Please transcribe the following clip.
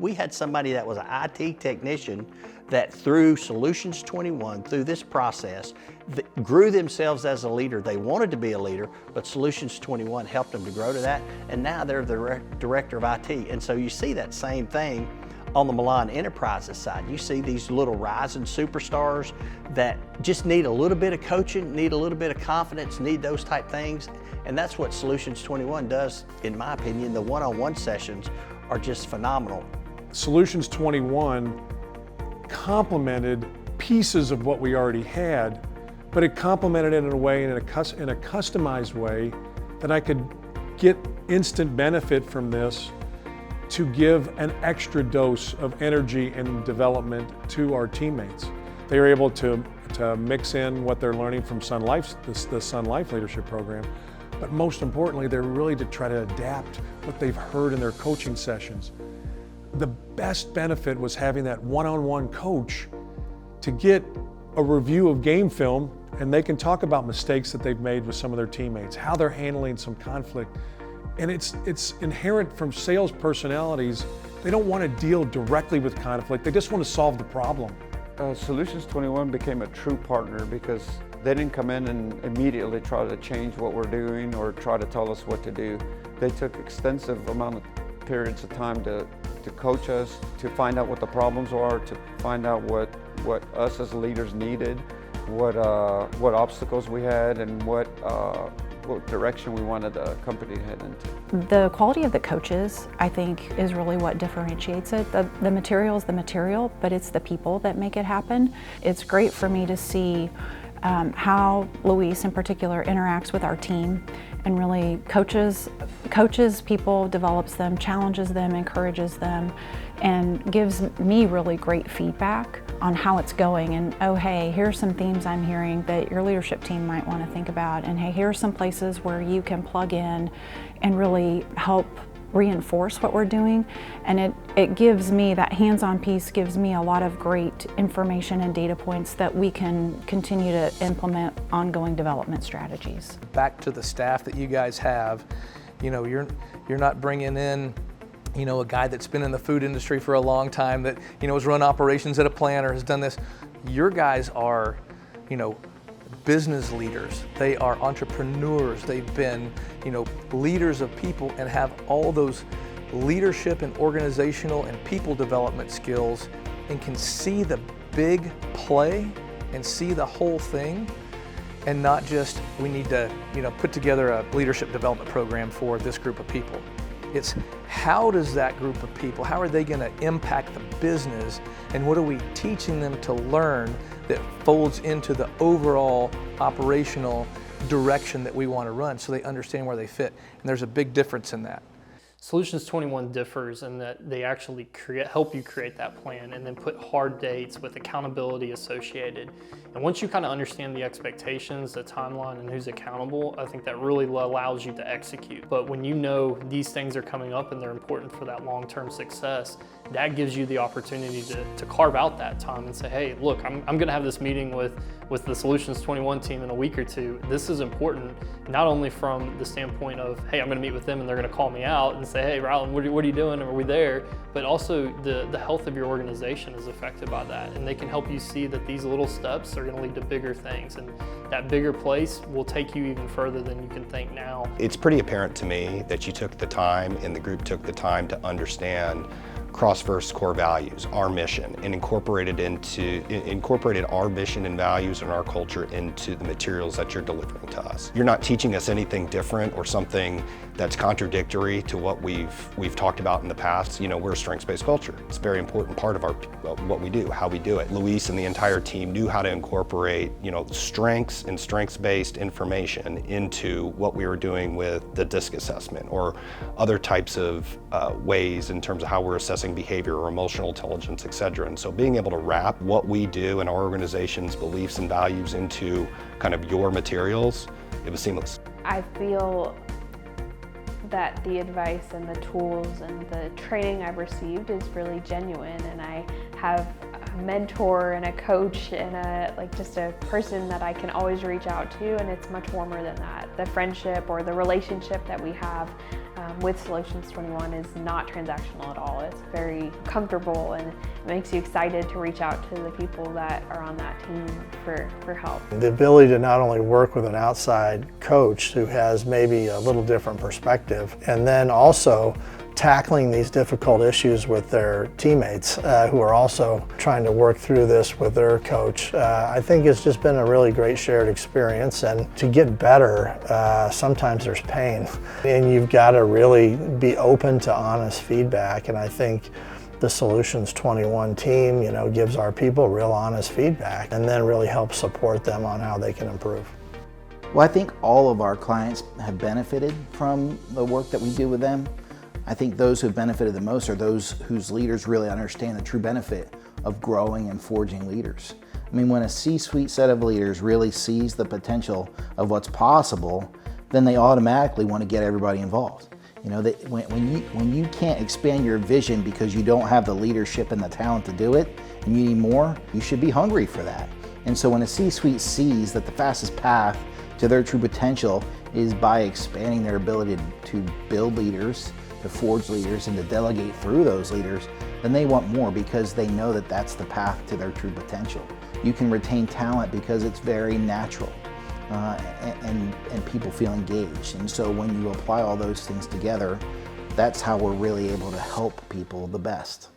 We had somebody that was an IT technician that through Solutions 21, through this process, grew themselves as a leader. They wanted to be a leader, but Solutions 21 helped them to grow to that, and now they're the director of IT. And so you see that same thing on the Milan Enterprises side. You see these little rising superstars that just need a little bit of coaching, need a little bit of confidence, need those type things. And that's what Solutions 21 does, in my opinion. The one-on-one sessions are just phenomenal. Solutions 21 complemented pieces of what we already had, but it complemented it in a way, in a customized way, that I could get instant benefit from this to give an extra dose of energy and development to our teammates. They were able to mix in what they're learning from Sun Life, the Sun Life Leadership Program, but most importantly, they're really to try to adapt what they've heard in their coaching sessions. The best benefit was having that one-on-one coach to get a review of game film, and they can talk about mistakes that they've made with some of their teammates, how they're handling some conflict. And it's inherent from sales personalities. They don't want to deal directly with conflict. They just want to solve the problem. Solutions 21 became a true partner because they didn't come in and immediately try to change what we're doing or try to tell us what to do. They took extensive amount of periods of time to coach us, to find out what the problems are, to find out what us as leaders needed, what obstacles we had, and what direction we wanted the company to head into. The quality of the coaches, I think, is really what differentiates it. The material is the material, but it's the people that make it happen. It's great for me to see how Luis in particular interacts with our team and really coaches people, develops them, challenges them, encourages them, and gives me really great feedback on how it's going. And oh hey, here's some themes I'm hearing that your leadership team might want to think about, and hey, here's some places where you can plug in and really help reinforce what we're doing. And it gives me, that hands-on piece gives me a lot of great information and data points that we can continue to implement ongoing development strategies. Back to the staff that you guys have, you're not bringing in a guy that's been in the food industry for a long time that has run operations at a plant or has done this. Your guys are business leaders. They are entrepreneurs. They've been leaders of people and have all those leadership and organizational and people development skills, and can see the big play and see the whole thing, and not just we need to put together a leadership development program for this group of people. It's how does that group of people, how are they going to impact the business, and what are we teaching them to learn that folds into the overall operational direction that we want to run, so they understand where they fit. And there's a big difference in that. Solutions 21 differs in that they actually help you create that plan and then put hard dates with accountability associated. And once you kind of understand the expectations, the timeline, and who's accountable, I think that really allows you to execute. But when you know these things are coming up and they're important for that long-term success, that gives you the opportunity to carve out that time and say, hey, look, I'm going to have this meeting with the Solutions 21 team in a week or two. This is important, not only from the standpoint of, hey, I'm going to meet with them and they're going to call me out and say, hey, Rylan, what are you doing? Are we there? But also the health of your organization is affected by that. And they can help you see that these little steps are going to lead to bigger things. And that bigger place will take you even further than you can think now. It's pretty apparent to me that you took the time, and the group took the time to understand CrossFirst's core values, our mission, and incorporated our mission and values and our culture into the materials that you're delivering to us. You're not teaching us anything different or something that's contradictory to what we've talked about in the past. We're a strengths-based culture. It's a very important part of what we do, how we do it. Luis and the entire team knew how to incorporate, strengths and strengths-based information into what we were doing with the DISC assessment or other types of ways in terms of how we're assessing behavior or emotional intelligence, etc. And so being able to wrap what we do and our organization's beliefs and values into kind of your materials, it was seamless. I feel that the advice and the tools and the training I've received is really genuine, and I have a mentor and a coach and just a person that I can always reach out to, and it's much warmer than that. The friendship or the relationship that we have with Solutions 21 is not transactional at all. It's very comfortable, and it makes you excited to reach out to the people that are on that team for help. The ability to not only work with an outside coach who has maybe a little different perspective, and then also tackling these difficult issues with their teammates who are also trying to work through this with their coach. I think it's just been a really great shared experience, and to get better, sometimes there's pain. And you've got to really be open to honest feedback, and I think the Solutions 21 team, gives our people real honest feedback and then really helps support them on how they can improve. Well, I think all of our clients have benefited from the work that we do with them. I think those who have benefited the most are those whose leaders really understand the true benefit of growing and forging leaders. I mean, when a C-suite set of leaders really sees the potential of what's possible, then they automatically want to get everybody involved. When you can't expand your vision because you don't have the leadership and the talent to do it, and you need more, you should be hungry for that. And so when a C-suite sees that the fastest path to their true potential is by expanding their ability to build leaders, to forge leaders, and to delegate through those leaders, then they want more because they know that that's the path to their true potential. You can retain talent because it's very natural, and people feel engaged. And so when you apply all those things together, that's how we're really able to help people the best.